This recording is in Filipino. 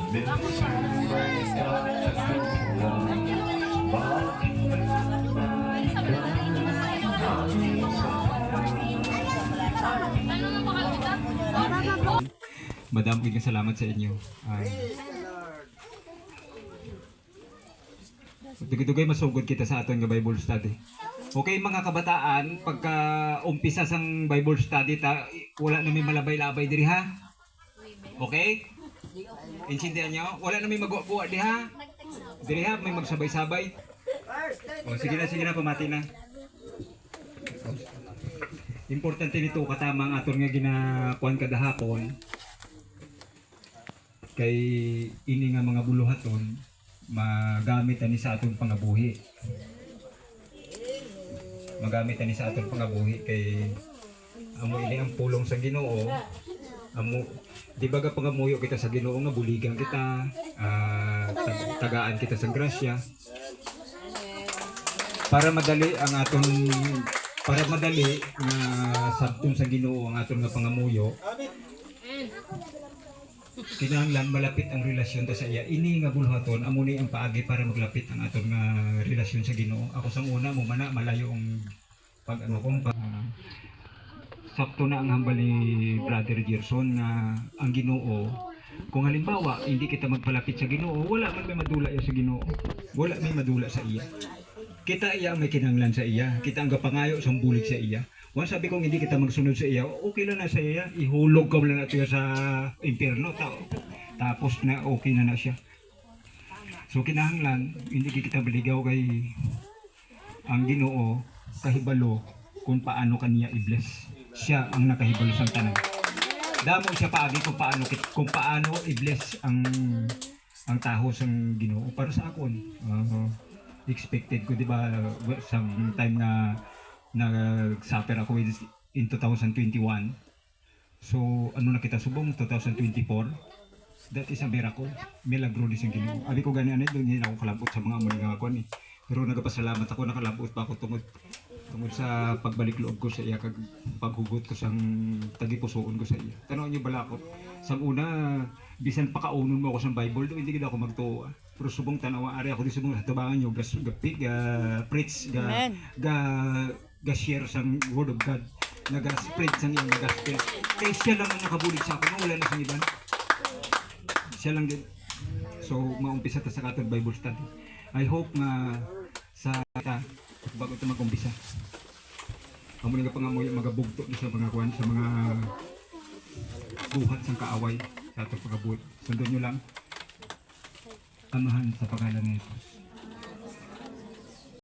Madam, bigyan salamat sa inyo. Dugay-dugay masugod kita sa aton nga Bible study. Okay mga kabataan, pagka umpisa sang Bible study wala na may malabay-labay diri ha. Okay? Intindihan nyo? Wala na may magwa-buwa diri ha. Diri ha, may magsabay-sabay. O sige na pamati na. Importante nito katama ang aton nga ginakuan kada hapon. Kay ini nga mga buluhaton magamit ani sa atong pangabuhi. Magamit ani sa atong pangabuhi kay amo ini ang pulong sa Ginoo. Amo di ba ga pangamuyo kita sa Ginoo nga buligan kita, tagaan kita sa grasya. Para madali nga sabton sa Ginoo ang aton nga pangamuyo. Kinahanglan malapit ang relasyon ta sa iya. Ini nga buluhaton amo ni ang paagi para maglapit ang aton nga relasyon sa Ginoo. Ako sang una mo mana malayo ang pag sakto na ang hambal ni Brother Gerson nga ang Ginoo. Kung halimbawa hindi kita magpalapit sa Ginoo, wala man may madula sa Ginoo. Wala may madula sa iya. Kita iya may kinahanglan sa iya. Kita ang gapangayo sa bulig sa iya. Once sabi kong hindi kita magsunod sa iya, okay lang na sa iya, ihulog ka lang natin sa impyerno, tapos na okay na siya. So kinahanglan, hindi kita baligaw kay ang Ginoo, kahibalo kung paano kaniya i-bless. Siya ang nakahibalo sa tanan. Damo siya paagi kung paano i-bless ang taho sa Ginoo para sa akon. Expected ko, di ba, some time na nag-suffer ako in 2021. So, ano na kita subong, 2024. That is a miracle. Milagro ni siyang Ginoo. Abi ko ganyan doon hindi ako kalabot sa mga mga kuan eh. Pero nagapasalamat ako, nakalabot pa ako tungod sa pagbalik loob ko sa iya, kag paghugot ko sang tagipusoon ko sa iya. Tanong niyo balakot. Sang una, bisan pakaunon mo ako sa Bible, doon hindi gid ako magtuo. Pero subong tanawa ari ako di subong hatabangan niyo preach ga share sang word of God, naga-spread sang iyang gospel. Kaya siya lang ang nakabulig sa akin, wala na sa iban. Siya lang din. So, maumpisa ta sa katong Bible study. I hope nga sa ta bago ito mag-umpisa. Amo nga pangamoy magabugto sa mga kuan, sa mga buhat sang kaaway sa atong pagabuhi. Sundon nyo lang. Amahan sa pangalan ni Jesus.